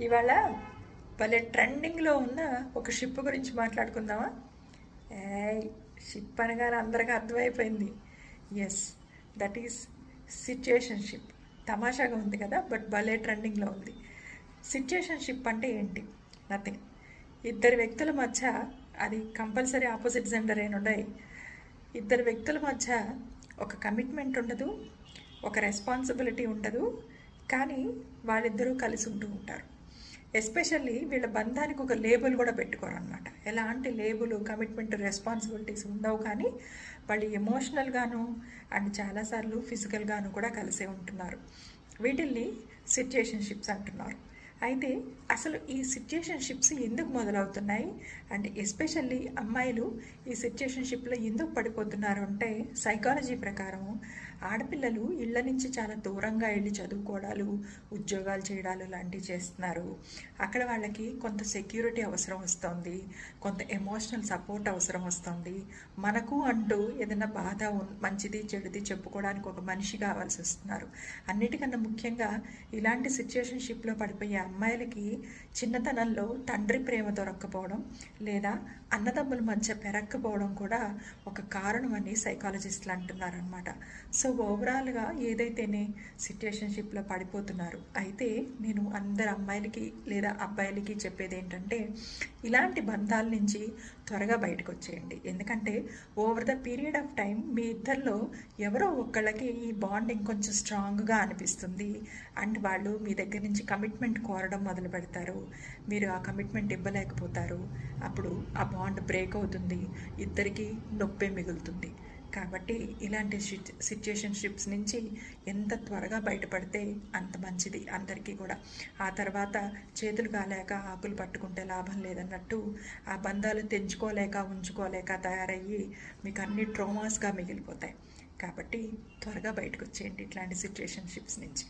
ఇవాళ భలే ట్రెండింగ్లో ఉన్న ఒక షిప్ గురించి మాట్లాడుకుందామా? ఏ షిప్ అనగానే అందరికీ అర్థమైపోయింది. Yes, that is situationship. తమాషాగా ఉంది కదా, బట్ భలే ట్రెండింగ్లో ఉంది. సిచ్యుయేషన్ షిప్ అంటే ఏంటి? నథింగ్. ఇద్దరు వ్యక్తుల మధ్య, అది కంపల్సరీ ఆపోజిట్ జెండర్ ఉండవు, ఇద్దరు వ్యక్తుల మధ్య ఒక కమిట్మెంట్ ఉండదు, ఒక రెస్పాన్సిబిలిటీ ఉండదు, కానీ వాళ్ళిద్దరూ కలిసి ఉంటూ ఉంటారు. ఎస్పెషల్లీ వీళ్ళ బంధానికి ఒక లేబుల్ కూడా పెట్టుకోరు అనమాట. ఎలాంటి లేబుల్, కమిట్మెంట్, రెస్పాన్సిబిలిటీస్ ఉండవు, కానీ వాళ్ళు ఎమోషనల్గాను అండ్ చాలాసార్లు ఫిజికల్గాను కూడా కలిసే ఉంటున్నారు. వీటిల్ని సిచ్యుయేషన్షిప్స్ అంటున్నారు. అయితే అసలు ఈ సిచ్యుయేషన్షిప్స్ ఎందుకు మొదలవుతున్నాయి అండ్ ఎస్పెషల్లీ అమ్మాయిలు ఈ సిచ్యుయేషన్షిప్లో ఎందుకు పడిపోతున్నారు అంటే, సైకాలజీ ప్రకారం ఆడపిల్లలు ఇళ్ళ నుంచి చాలా దూరంగా వెళ్ళి చదువుకోవడాలు, ఉద్యోగాలు చేయడాలు లాంటివి చేస్తున్నారు. అక్కడ వాళ్ళకి కొంత సెక్యూరిటీ అవసరం వస్తుంది, కొంత ఎమోషనల్ సపోర్ట్ అవసరం వస్తుంది. మనకు అంటూ ఏదైనా బాధ, మంచిది చెడుది చెప్పుకోవడానికి ఒక మనిషి కావాల్సి వస్తున్నారు. అన్నిటికన్నా ముఖ్యంగా ఇలాంటి సిచ్యుయేషన్షిప్లో పడిపోయే అమ్మాయిలకి చిన్నతనంలో తండ్రి ప్రేమ దొరక్కపోవడం లేదా అన్నదమ్ముల మధ్య పెరక్కపోవడం కూడా ఒక కారణం అని సైకాలజిస్టులు అంటున్నారనమాట. సో ఓవరాల్గా ఏదైతేనే సిచ్యుయేషన్షిప్లో పడిపోతున్నారు. అయితే నేను అందరు అమ్మాయిలకి లేదా అబ్బాయిలకి చెప్పేది ఏంటంటే, ఇలాంటి బంధాల నుంచి త్వరగా బయటకు వచ్చేయండి. ఎందుకంటే over the period of time మీ ఇద్దరిలో ఎవరో ఒకళ్ళకి ఈ బాండ్ ఇంకొంచెం స్ట్రాంగ్గా అనిపిస్తుంది అండ్ వాళ్ళు మీ దగ్గర నుంచి కమిట్మెంట్ కోరడం మొదలు పెడతారు. మీరు ఆ కమిట్మెంట్ ఇవ్వలేకపోతారు. అప్పుడు ఆ బాండ్ బ్రేక్ అవుతుంది, ఇద్దరికీ నొప్పే మిగులుతుంది. కాబట్టి ఇలాంటి సిచ్యుయేషన్షిప్స్ నుంచి ఎంత త్వరగా బయటపడితే అంత మంచిది అందరికీ కూడా. ఆ తర్వాత చేతులు కాలేక ఆకులు పట్టుకుంటే లాభం లేదన్నట్టు ఆ బంధాలు తెంచుకోలేక ఉంచుకోలేక తయారయ్యి మీకు అన్ని ట్రోమాస్గా మిగిలిపోతాయి. కాబట్టి త్వరగా బయటకు వచ్చేయండి ఇట్లాంటి సిచ్యుయేషన్షిప్స్ నుంచి.